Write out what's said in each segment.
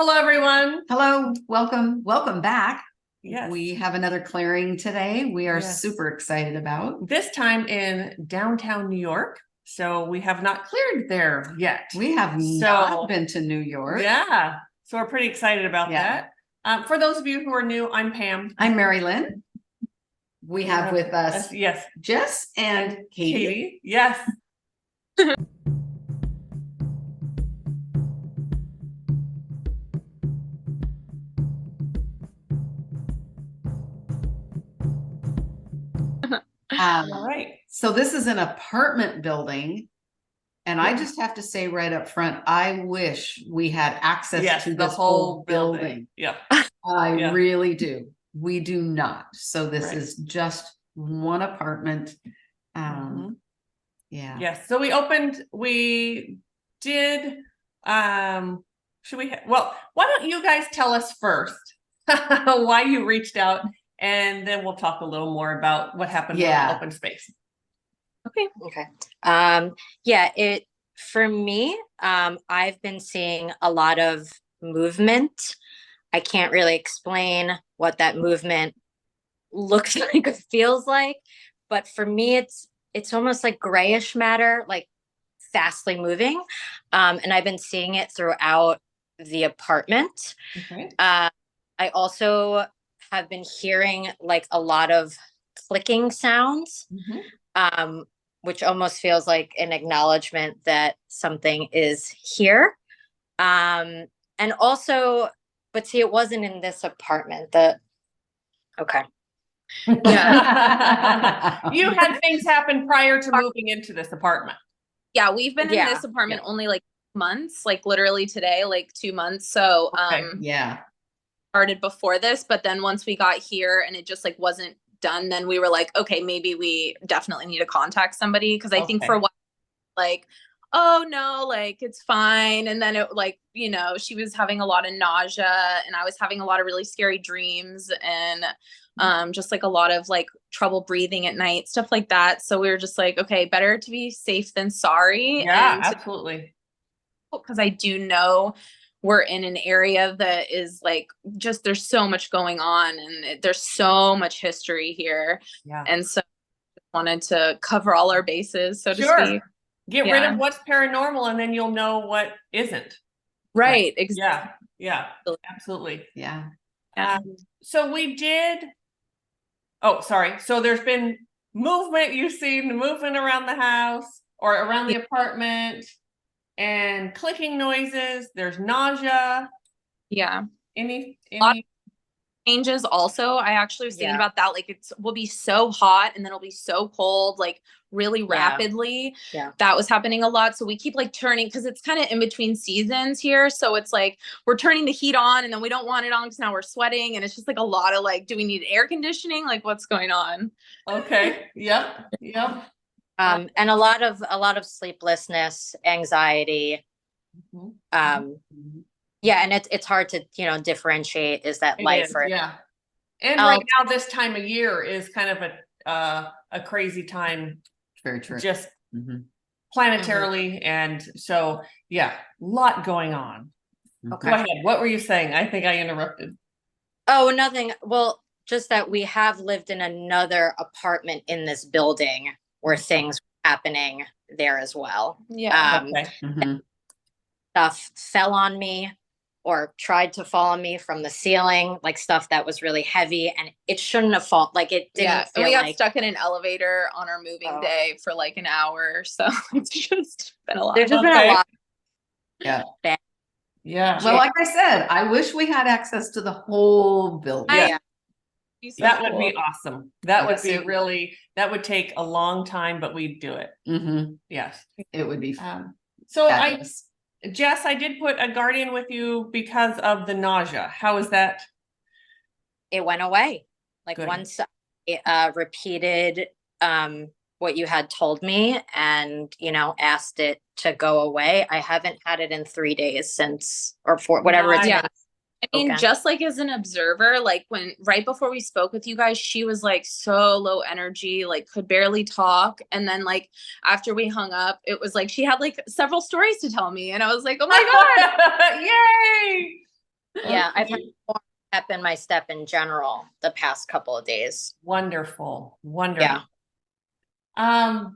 Hello, everyone. Hello, welcome back. Yes. We have another clearing today. We are Yes. super excited about. This time in downtown New York. So we have not cleared there yet. We have not been to New York. Yeah. So we're pretty excited about that. For those of you who are new, I'm Pam. I'm Mari-Lyn. We have with us yes, Jess and Katie. Yes. All right. So this is an apartment building. And I just have to say right up front, I wish we had access to this whole building. Yeah. I really do. We do not. So this is just one apartment. Yeah. Yes. So we did, should we, well, why don't you guys tell us first why you reached out, and then we'll talk a little more about what happened with open space. Okay. For me, I've been seeing a lot of movement. I can't really explain what that movement looks like or feels like, but for me, it's almost like grayish matter, like fastly moving. And I've been seeing it throughout the apartment. Okay. I also have been hearing like a lot of clicking sounds. Which almost feels like an acknowledgement that something is here. And also, but see, it wasn't in this apartment. Okay. Yeah. You had things happen prior to moving into this apartment. Yeah, we've been in this apartment only like months, like literally today, like 2 months. So started before this, but then once we got here and it just like wasn't done, then we were like, okay, maybe we definitely need to contact somebody, because I think for a while, like, oh no, like it's fine, and then it like, you know, she was having a lot of nausea and I was having a lot of really scary dreams, and just like a lot of like trouble breathing at night, stuff like that. So we were just like, okay, better to be safe than sorry. Absolutely, because I do know we're in an area that is like, just, there's so much going on, and there's so much history here. Yeah. And so I wanted to cover all our bases, so to speak. Get rid of what's paranormal, and then you'll know what isn't. Right. Exactly. Yeah. Absolutely. Yeah. So we did. Oh, sorry. So there's been movement. You've seen movement around the house or around the apartment. And clicking noises, there's nausea. Yeah. Any changes also. I actually was thinking about that. Like will be so hot and then it'll be so cold, like really rapidly. Yeah. That was happening a lot. So we keep like turning, because it's kind of in between seasons here. So it's like we're turning the heat on and then we don't want it on because now we're sweating. And it's just like a lot of like, do we need air conditioning? Like what's going on? Okay. Yep. And a lot of sleeplessness, anxiety. And it's hard to, differentiate, is that life or and right now this time of year is kind of a crazy time. Very true. Just planetarily. And so a lot going on. Okay. Go ahead. What were you saying? I think I interrupted. Oh, nothing. Well, just that we have lived in another apartment in this building where things were happening there as well. Yeah. Stuff fell on me or tried to fall on me from the ceiling, like stuff that was really heavy, and it shouldn't have fallen. Like it didn't feel and we got stuck in an elevator on our moving day for like an hour. So it's just been a lot. There's just been a lot. Well, like I said, I wish we had access to the whole building. That would be awesome. That would be really, that would take a long time, but we'd do it. Yes. It would be fun. So Jess, I did put a guardian with you because of the nausea. How is that? It went away. Like once it repeated what you had told me and, asked it to go away. I haven't had it in 3 days since, or 4, whatever it's been. I mean, just like as an observer, like right before we spoke with you guys, she was like so low energy, like could barely talk. And then like after we hung up, it was like she had like several stories to tell me. And I was like, oh my God. Yay. Yeah, I've had more pep in my step in general the past couple of days. Wonderful. Wonderful. Yeah.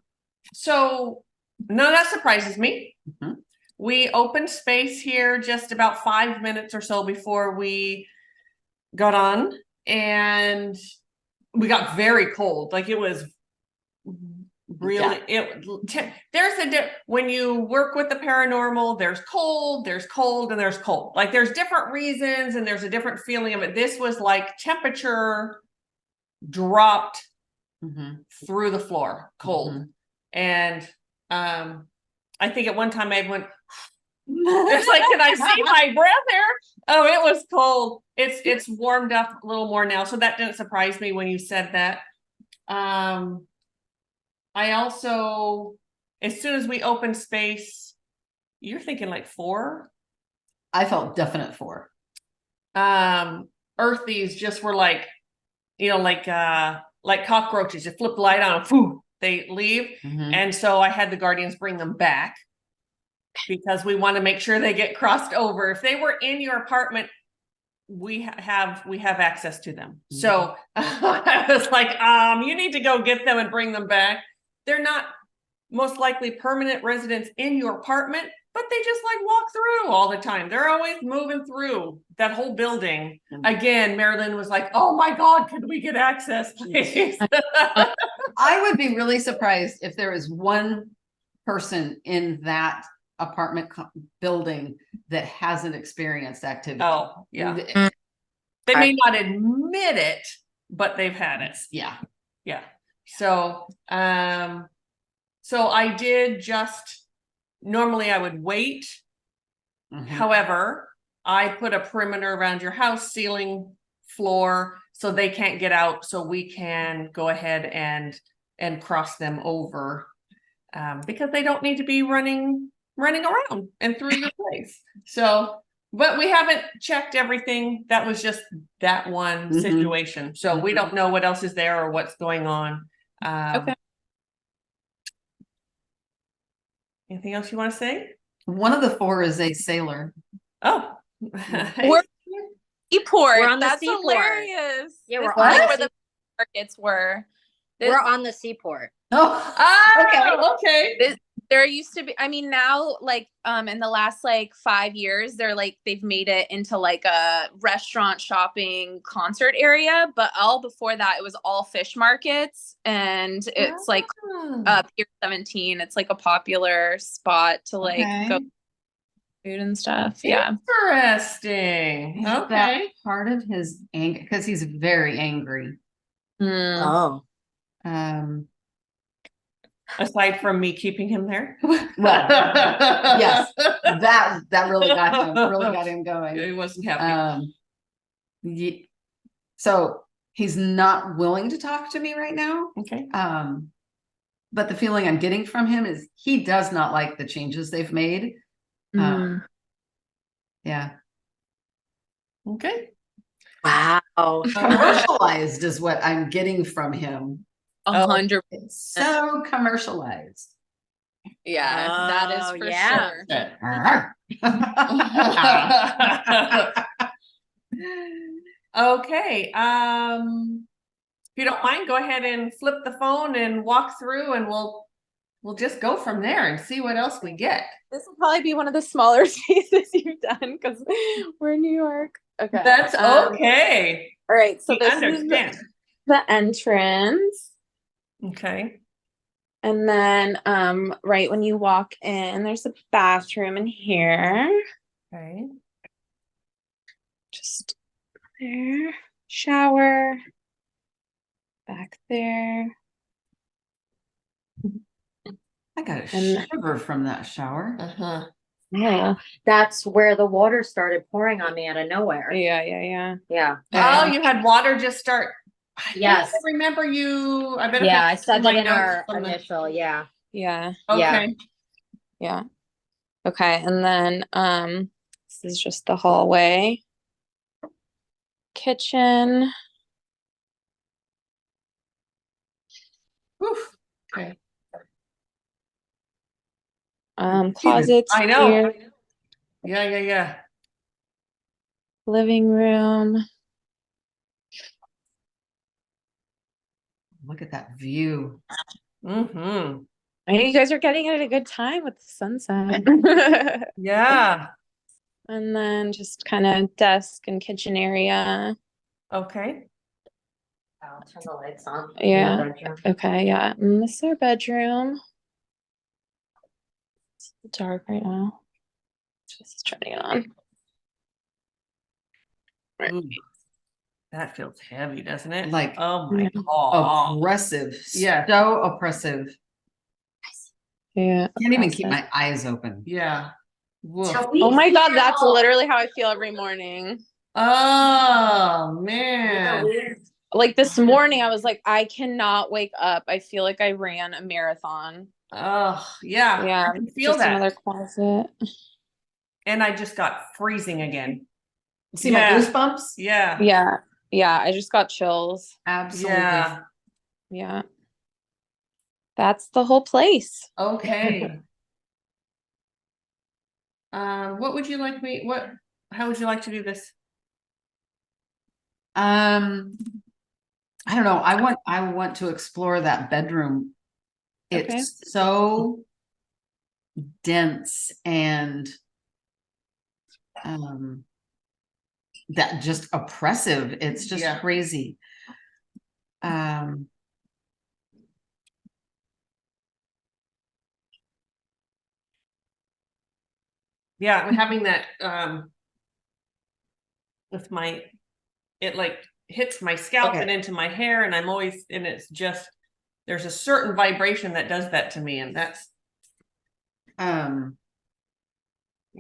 So no, that surprises me. Mhm. We opened space here just about 5 minutes or so before we got on, and we got very cold. Like it was really when you work with the paranormal, there's cold, and there's cold. Like there's different reasons and there's a different feeling of it. This was like temperature dropped through the floor, cold. And I think at one time I went, it's like, can I see my breath here? Oh, it was cold. It's warmed up a little more now. So that didn't surprise me when you said that. I also, as soon as we opened space, you're thinking like 4? I felt definite 4. Earthies just were like, like cockroaches. You flip the light on, whew, they leave. And so I had the guardians bring them back because we want to make sure they get crossed over. If they were in your apartment, we have access to them. So I was like, you need to go get them and bring them back. They're not most likely permanent residents in your apartment, but they just like walk through all the time. They're always moving through that whole building. Again, Mari-Lyn was like, oh my God, could we get access, please? I would be really surprised if there is one person in that apartment building that hasn't experienced activity. Oh, yeah. They may not admit it, but they've had it. Yeah. Yeah. So, so I did just, normally I would wait. However, I put a perimeter around your house, ceiling, floor, so they can't get out, so we can go ahead and cross them over, because they don't need to be running around and through your place. So, but we haven't checked everything. That was just that one situation. So we don't know what else is there or what's going on. Okay. Anything else you want to say? One of the 4 is a sailor. Oh. We're seaport. We're on the That's seaport. Hilarious. Yeah, we're on on where the markets were. We're on the seaport. Oh, okay. There used to be, I mean, now, like, in the last, like, 5 years, they've made it into, like, a restaurant, shopping, concert area, but all before that, it was all fish markets, and it's, like, Pier 17, it's, like, a popular spot to, like, go food and stuff. Yeah. Interesting. Is that part of his anger? Because he's very angry. Oh. Aside from me keeping him there. Well, yes, that really got him going. He wasn't happy. So he's not willing to talk to me right now. Okay. But the feeling I'm getting from him is he does not like the changes they've made. Yeah. Okay. Wow. Commercialized is what I'm getting from him. 100%. So commercialized. Yeah, that is for sure. Okay. If you don't mind, go ahead and flip the phone and walk through, and we'll just go from there and see what else we get. This will probably be one of the smaller spaces you've done because we're in New York. Okay. That's okay. All right. So this is the entrance. Okay. And then right when you walk in, there's a bathroom in here. Okay. Just there. Shower. Back there. I got a shiver from that shower. Yeah. That's where the water started pouring on me out of nowhere. Yeah. Oh, you had water just start. Yes. I remember you. I bet. Yeah, I said that in our initial. Yeah. Okay. Yeah. Okay. And then this is just the hallway. Kitchen. Oof. Okay. Closets. I know. Here. Yeah. living room. Look at that view. Mm-hmm. You guys are getting it at a good time with the sunset. Yeah. And then just kind of desk and kitchen area. Okay. I'll turn the lights on. Yeah. Okay. Yeah. And this is our bedroom. It's dark right now. Just turning it on. Right. Ooh, that feels heavy, doesn't it? Like, oh my yeah. god. Oppressive. Yeah. So oppressive. Yeah. Can't even keep my eyes open. Yeah. Woof. Oh my god, that's literally how I feel every morning. Oh man. Like this morning, I was like, I cannot wake up. I feel like I ran a marathon. Oh yeah. Yeah. I can feel Just that. another closet. And I just got freezing again. See my goosebumps? Yeah. Yeah. Yeah. I just got chills. Absolutely. Yeah. Yeah. That's the whole place. Okay. What would you like how would you like to do this? I don't know. I want to explore that bedroom. Okay. It's so dense and that just oppressive. It's just Yeah. crazy. Yeah, I'm having that with it like hits my scalp and into my hair, and it's just there's a certain vibration that does that to me, and that's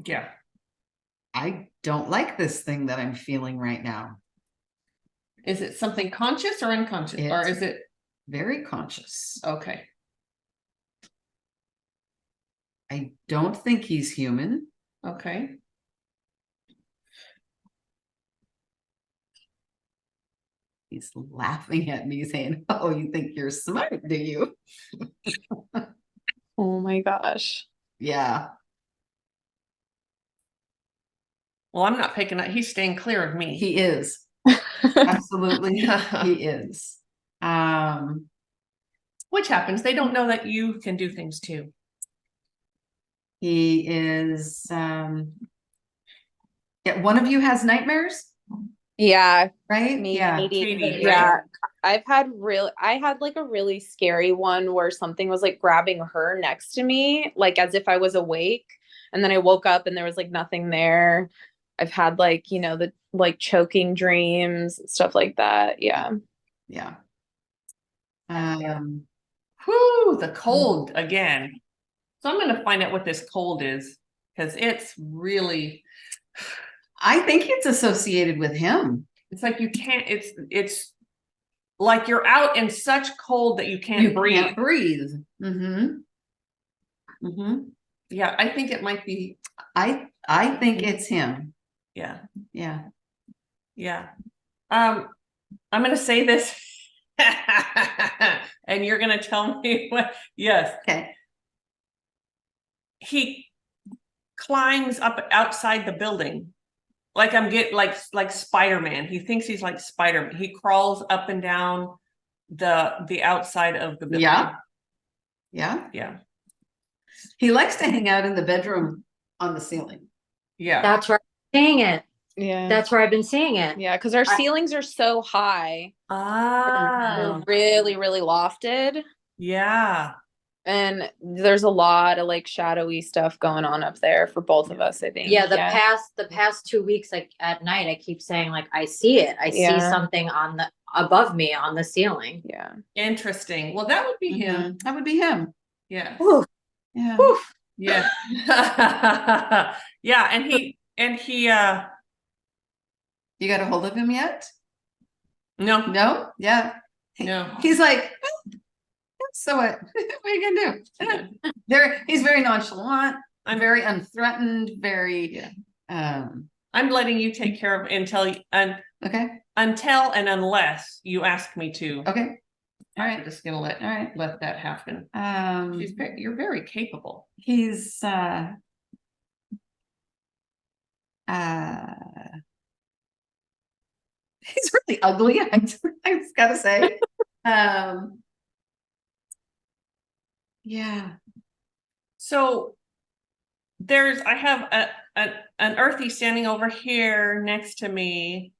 yeah. I don't like this thing that I'm feeling right now. Is it something conscious or unconscious? Or is it very conscious? okay? I don't think he's human. Okay. He's laughing at me saying, "Oh, you think you're smart, do you?" Oh my gosh. Yeah. Well, I'm not picking up. He's staying clear of me. He is. Absolutely. He is. Which happens. They don't know that you can do things too. He is yeah, one of you has nightmares, Yeah. right? Me, Yeah. Katie, yeah. right? I had like a really scary one where something was like grabbing her next to me, like as if I was awake. And then I woke up and there was like nothing there. I've had like, the like choking dreams, stuff like that. Yeah. Yeah. Whew, the cold again. So I'm going to find out what this cold is, because it's really, I think it's associated with him. it's like you can't, it's like you're out in such cold that you can't breathe. Can't breathe. Mm-hmm. Mm-hmm. Yeah, I think it might be. I think it's him. Yeah. Yeah. Yeah. I'm going to say this and you're going to tell me what. Yes. Okay. He climbs up outside the building. Like like Spider-Man. He thinks he's like Spider-Man. He crawls up and down the outside of the building. Yeah. Yeah. Yeah. He likes to hang out in the bedroom on the ceiling. Yeah. That's where I'm seeing it. Yeah. That's where I've been seeing it. Yeah, because our ceilings are so high. Ah. They're really, really lofted. Yeah. And there's a lot of like shadowy stuff going on up there for both of us, I think. Yeah, the past 2 weeks, like at night, I keep saying like I see it. I see something above me on the ceiling. Yeah. Interesting. Well, that would be him. That would be him. Yeah. Whew. Yeah. Whew. Yeah. Yeah, and he You got a hold of him yet? no. No? Yeah. No. He's like, so what? What are you gonna do? He's very nonchalant. I'm very unthreatened, very I'm letting you take care of until and unless you ask me to. Okay. All right. I'm just gonna let that happen. You're very capable. He's He's really ugly. I just gotta say. Yeah. So I have an earthy standing over here next to me.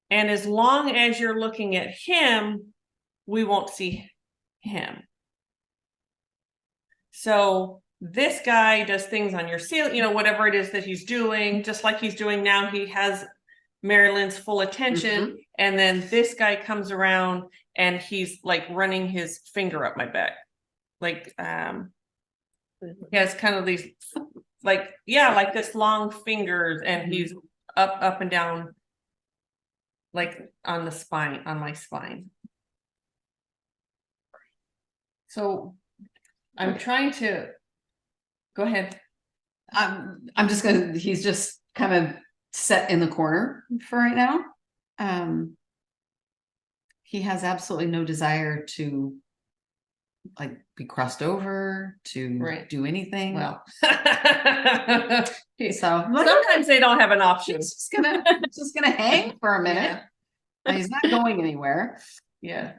And as long as you're looking at him, we won't see him. So this guy does things on your ceiling, you know, whatever it is that he's doing, just like he's doing now, he has Mari-Lyn's full attention. And then this guy comes around and he's like running his finger up my back. Like, he has kind of these, like, yeah, like this long fingers, and he's up and down, like on the spine, on my spine. So I'm trying to go ahead. I'm just gonna, he's just kind of set in the corner for right now. He has absolutely no desire to like be crossed over, to do anything. Well, so sometimes they don't have an option. He's just gonna hang for a minute. Yeah. He's not going anywhere. Yeah.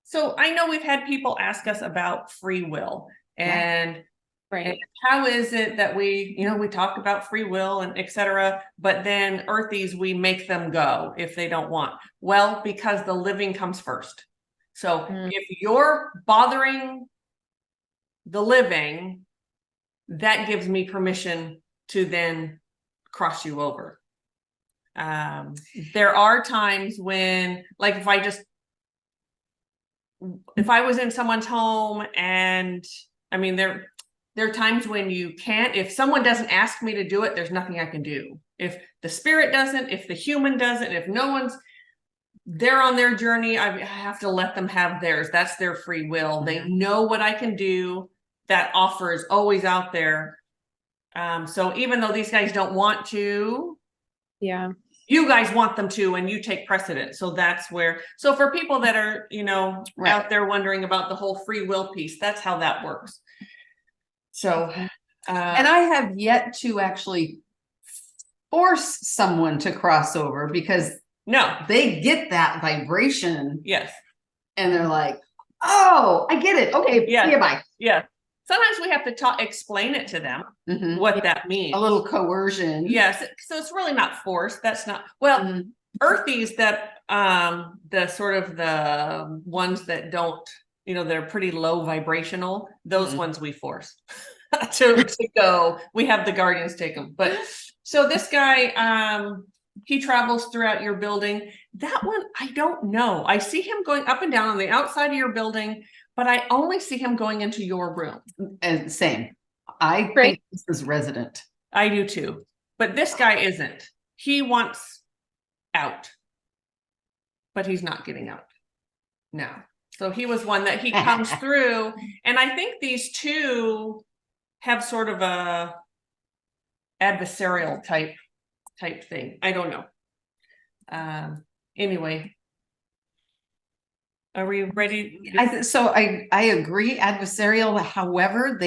So I know we've had people ask us about free will, and and how is it that we, you know, we talk about free will and etc., but then earthies, we make them go if they don't want. Well, because the living comes first. So if you're bothering the living, that gives me permission to then cross you over. There are times when, like, if I was in someone's home, and I mean, there are times when you can't, if someone doesn't ask me to do it, there's nothing I can do. If the spirit doesn't, if the human doesn't, if no one's, they're on their journey, I have to let them have theirs. That's their free will. They know what I can do. That offer is always out there. So even though these guys don't want to, you guys want them to, and you take precedent. So that's where, so for people that are, you know, out there wondering about the whole free will piece, that's how that works. So, and I have yet to actually force someone to cross over, because they get that vibration. Yes. And they're like, oh, I get it. Okay. Yeah. See you, bye. Yeah. Sometimes we have to explain it to them, what that means. A little coercion. Yes. So it's really not forced. That's not, well, earthies that, the sort of the ones that don't, you know, they're pretty low vibrational, those ones we force to go. We have the guardians take them. But so this guy, he travels throughout your building. That one, I don't know. I see him going up and down on the outside of your building, but I only see him going into your room. And same. I think this is resident. I do too. But this guy isn't. He wants out. But he's not getting out. No. So he was one that he comes through. And I think these two have sort of a adversarial type thing. I don't know. Anyway. Are we ready? So I agree, adversarial. However,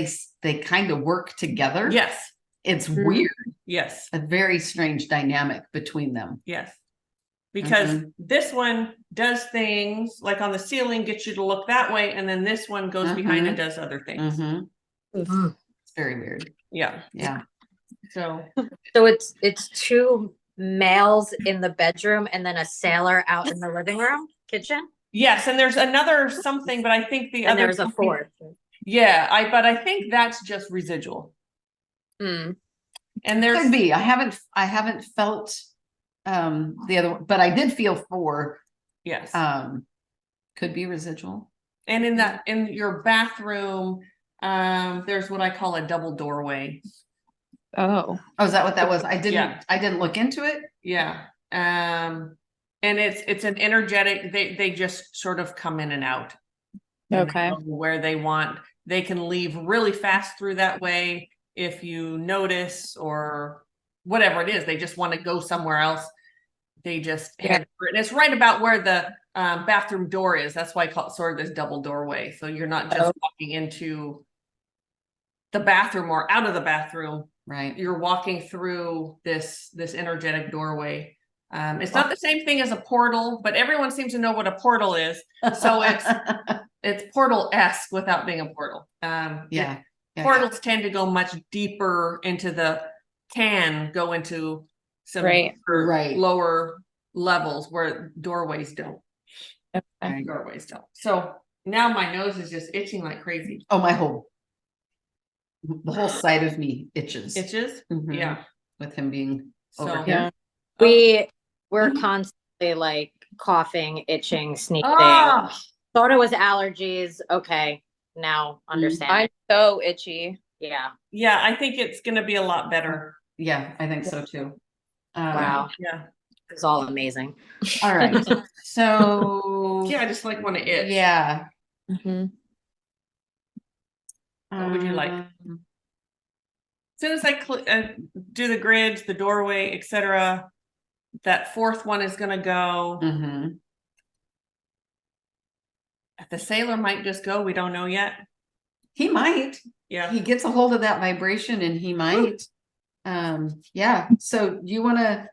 they kind of work together. Yes. It's weird. Yes. A very strange dynamic between them. Yes. Because this one does things like on the ceiling, gets you to look that way, and then this one goes behind and does other things. It's very weird. Yeah. Yeah. So it's two males in the bedroom and then a sailor out in the living room, kitchen. Yes, and there's another something, but I think and there's a fourth. Yeah, but I think that's just residual. And there could be. I haven't felt the other one, but I did feel 4. Yes. Could be residual. And in your bathroom, there's what I call a double doorway. Oh, is that what that was? I didn't look into it. Yeah. And it's an energetic, they just sort of come in and out. Okay. Where they want, they can leave really fast through that way if you notice, or whatever it is, they just want to go somewhere else. They just head for it. And it's right about where the bathroom door is. That's why I call it sort of this double doorway. So you're not just walking into the bathroom or out of the bathroom. Right. you're walking through this energetic doorway. It's not the same thing as a portal, but everyone seems to know what a portal is. So it's portal-esque without being a portal. Yeah. Portals tend to go much deeper into can go into some Right. lower levels where doorways don't. Okay. Doorways don't. So now my nose is just itching like crazy. Oh, the whole side of me itches. Itches? Mhm. Yeah. With him being over So here. We're constantly like coughing, itching, sneezing. Ah! Thought it was allergies. Okay, now understand. I'm so itchy. Yeah. Yeah, I think it's gonna be a lot better. Yeah, I think so too. Wow. Yeah. It's all amazing. All right. So Yeah, I just like want to itch. yeah. Mhm. What would you like? Um, As soon as I do the grids, the doorway, etc., that fourth one is gonna go. mhm. The sailor might just go. We don't know yet. He might. Yeah. He gets a hold of that vibration and he might. Yeah. So you wanna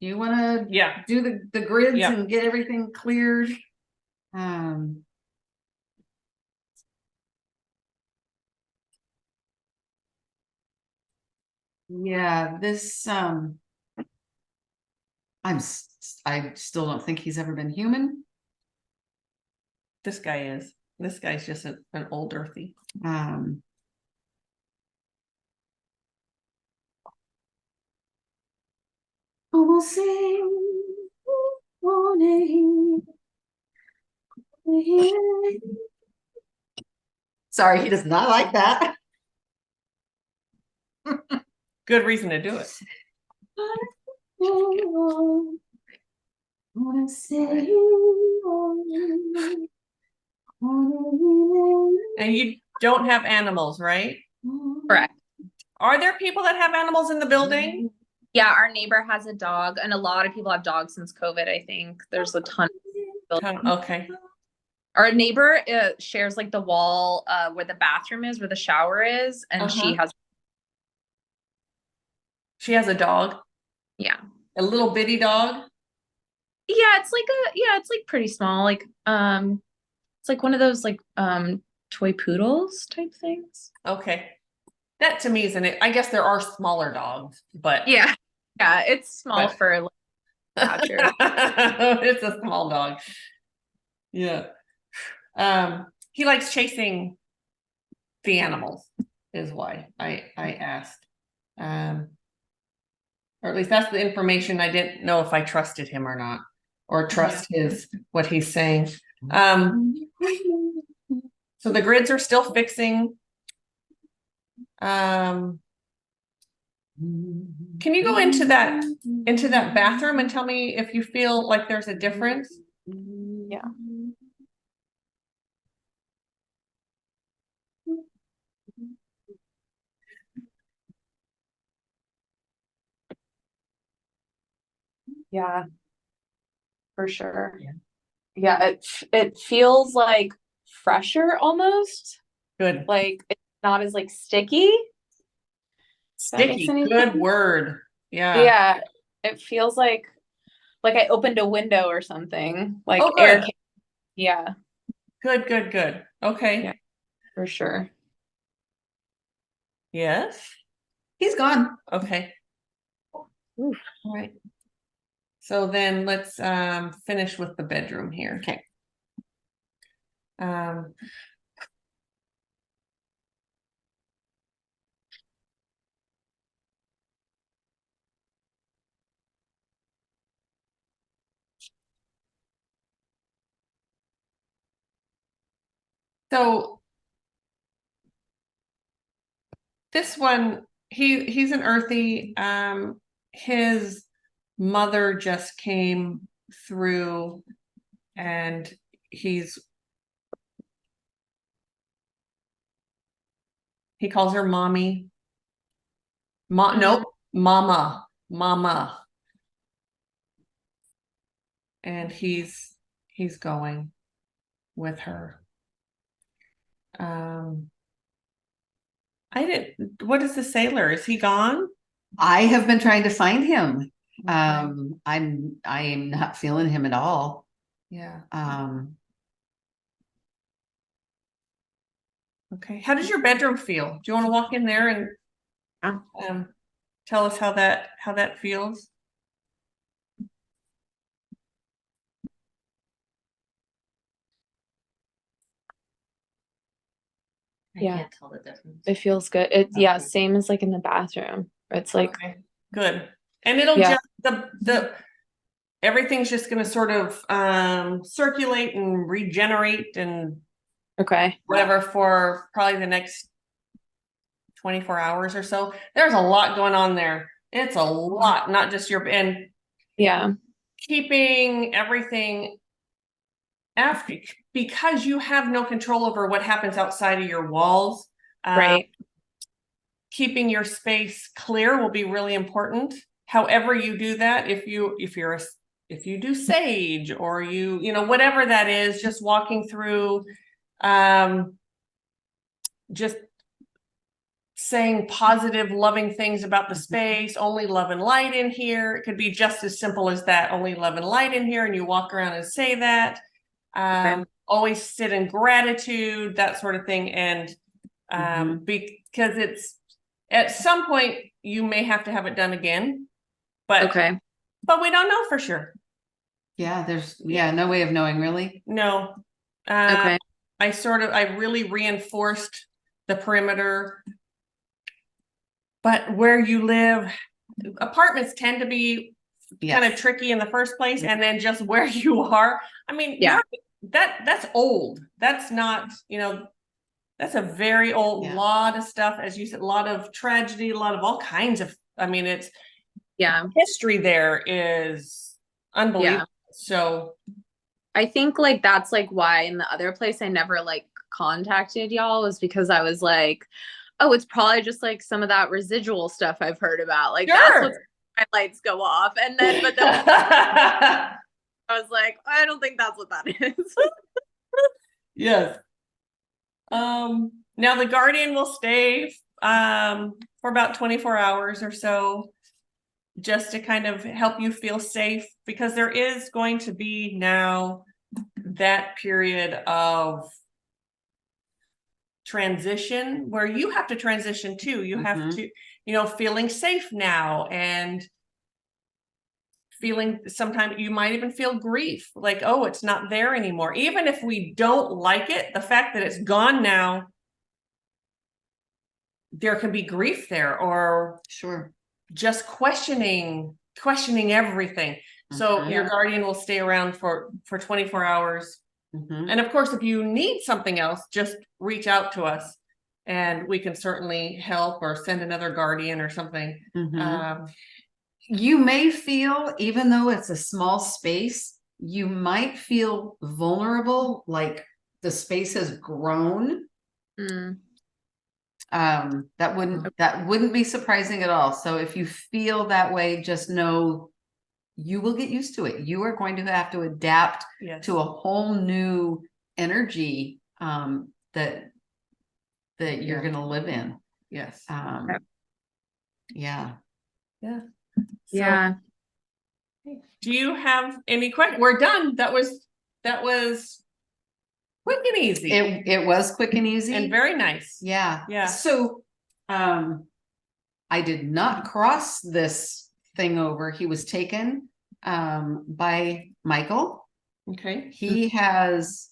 Yeah. do the grids Yeah. and get everything cleared? Yeah, this I still don't think he's ever been human. This guy is. This guy's just an old earthy. Sorry, he does not like that. Good reason to do it. And you don't have animals, right? Correct. Are there people that have animals in the building? Yeah, our neighbor has a dog, and a lot of people have dogs since COVID. I think there's a ton. Okay. Our neighbor shares like the wall where the bathroom is, where the shower is, and she has. She has a dog. Yeah. A little bitty dog. Yeah, it's like pretty small. Like it's like one of those like toy poodles type things. Okay. That to me isn't it. I guess there are smaller dogs, but Yeah. Yeah, it's small for like, stature. It's a small dog. Yeah. He likes chasing the animals is why I asked. Or at least that's the information. I didn't know if I trusted him or not, or trust what he's saying. So the grids are still fixing. Can you go into that bathroom and tell me if you feel like there's a difference? Yeah. Yeah, for sure. Yeah, it feels like fresher almost. Good. Like it's not as like sticky. Sticky. Good word. Yeah. Yeah, it feels like I opened a window or something. Like air. Yeah. Good. Okay. Yeah, for sure. Yes. He's gone. Okay. Oof. All right. So then let's finish with the bedroom here. Okay. So this one, he's an earthy. His mother just came through and he calls her mommy. Nope, mama. And he's going with her. What is the sailor? Is he gone? I have been trying to find him. I'm not feeling him at all. Yeah. Okay. How does your bedroom feel? Do you want to walk in there and tell us how that feels? I can't tell the difference. It feels good. Yeah, same as like in the bathroom. It's like good. And it'll just the everything's just gonna sort of circulate and regenerate and whatever for probably the next 24 hours or so. There's a lot going on there. It's a lot, not just and keeping everything after, because you have no control over what happens outside of your walls. Keeping your space clear will be really important. However you do that, if you do sage or you know, whatever that is, just walking through, just saying positive, loving things about the space, only love and light in here. It could be just as simple as that, only love and light in here, and you walk around and say that. Always sit in gratitude, that sort of thing. And because it's at some point you may have to have it done again, but we don't know for sure. Yeah, there's no way of knowing, really. No. I really reinforced the perimeter, but where you live, apartments tend to be kind of tricky in the first place, and then just where you are. I mean, that's old. That's not, you know, that's a very old lot of stuff, as you said, a lot of tragedy, a lot of all kinds of, I mean, it's history there is unbelievable. So I think like that's like why in the other place I never like contacted y'all, was because I was like, oh, it's probably just like some of that residual stuff I've heard about. Like that's what my lights go off. And then but then I was like, I don't think that's what that is. Yes. Now the guardian will stay for about 24 hours or so, just to kind of help you feel safe, because there is going to be now that period of transition where you have to transition too. You have to, you know, feeling safe now, and feeling, sometimes you might even feel grief, like, oh, it's not there anymore. Even if we don't like it, the fact that it's gone now, there can be grief there, or just questioning everything. So your guardian will stay around for 24 hours. And of course, if you need something else, just reach out to us and we can certainly help, or send another guardian or something. You may feel, even though it's a small space, you might feel vulnerable, like the space has grown. That wouldn't be surprising at all. So if you feel that way, just know you will get used to it. You are going to have to adapt to a whole new energy that you're going to live in. Yes. So, do you have any questions? We're done. That was quick and easy. It was quick and easy and very nice. Yeah. So I did not cross this thing over. He was taken by Michael. Okay. He has,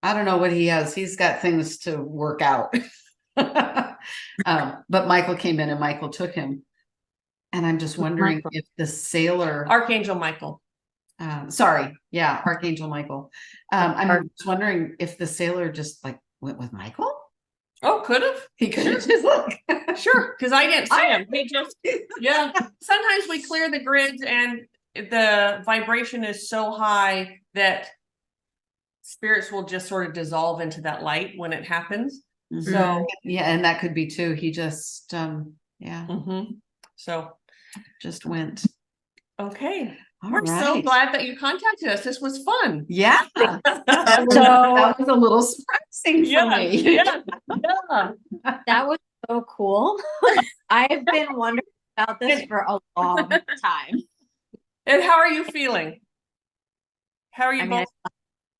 I don't know what he has. He's got things to work out. But Michael came in and Michael took him. And I'm just wondering if the sailor, Archangel Michael. Archangel Michael. I'm just wondering if the sailor just like went with Michael. Oh, could have. He could have just look. Sure, because I didn't see him. He just, Sometimes we clear the grids and the vibration is so high that spirits will just sort of dissolve into that light when it happens. So and that could be too. He just so just went. Okay. We're so glad that you contacted us. This was fun. Yeah. That was a little surprising for me. That was so cool. I've been wondering about this for a long time. And how are you feeling? How are you I mean, both?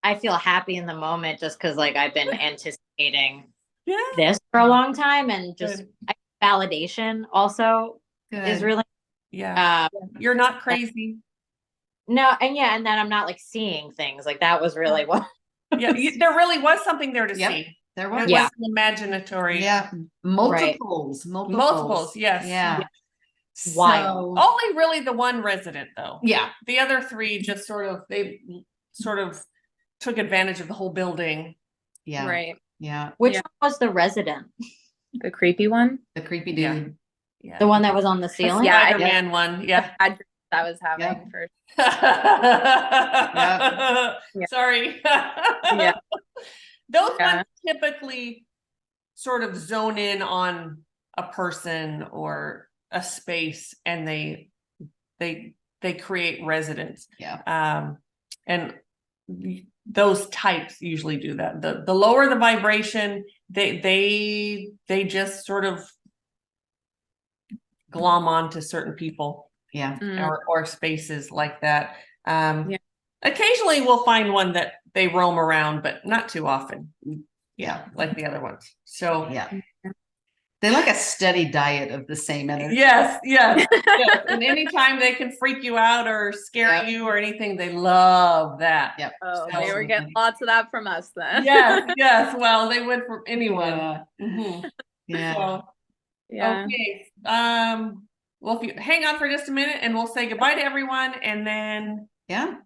I feel happy in the moment just because like I've been anticipating Yeah. this for a long time, and just Good. validation also is Good. really Yeah. You're not crazy. no, and yeah, and then I'm not like seeing things like that was really what. Yeah, there really was something there to Yep. see. There It was. Yeah. wasn't imaginatory. Yeah. Multiples. Multiples, yes. Yeah. Wild. So, Only really the one resident though. yeah. The other three just they sort of took advantage of the whole building. Yeah. Right. Yeah. Which one was the resident? The creepy one. The creepy Yeah. dude. Yeah. The one that was on the The ceiling? Yeah, Spider-Man one. Yeah. Bad dreams I was having Yep. for Yeah. Yeah. Sorry. Yeah. Those Yeah. ones typically sort of zone in on a person or a space, and they create residents. Yeah. And those types usually do that. The lower the vibration, they just sort of glom onto certain people. Yeah. Or spaces like that. Yeah. Occasionally we'll find one that they roam around, but not too often. Yeah, like the other ones. So Yeah. They like a steady diet of the same energy. yes. And anytime they can freak you out or scare you or anything, they love that. Yep. Oh, So- they were getting lots of that from us then. Yes. Well, they would from anyone. Yeah. Mhm. Yeah. So, Yeah. okay. Well, if you hang on for just a minute and we'll say goodbye to everyone, and then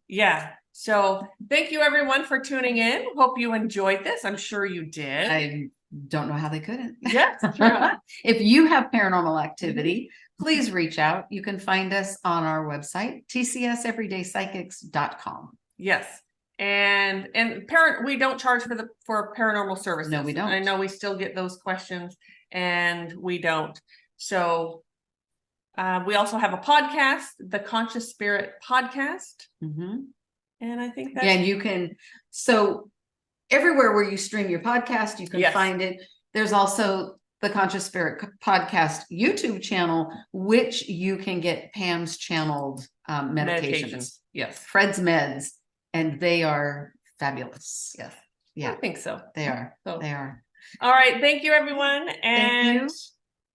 Yeah. So thank you everyone for tuning in. Hope you enjoyed this. I'm sure you did. I don't know how they couldn't. Yes, true. If you have paranormal activity, please reach out. You can find us on our website, tcseverydaypsychics.com. Yes. And we don't charge for paranormal services. No, we don't. I know we still get those questions, and we don't. So we also have a podcast, the Conscious Spirit Podcast. Mm-hmm. And I think that's Yeah, you can. So everywhere where you stream your podcast, you can find it. There's also the Conscious Spirit Podcast YouTube channel, which you can get Pam's channeled meditations. Yes. Fred's meds, and they are fabulous. Yes. Yeah, I think so. they are. So. They are. All right. Thank you, everyone. And Thank you.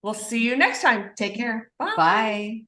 we'll see you next time. Take care. Bye. Bye.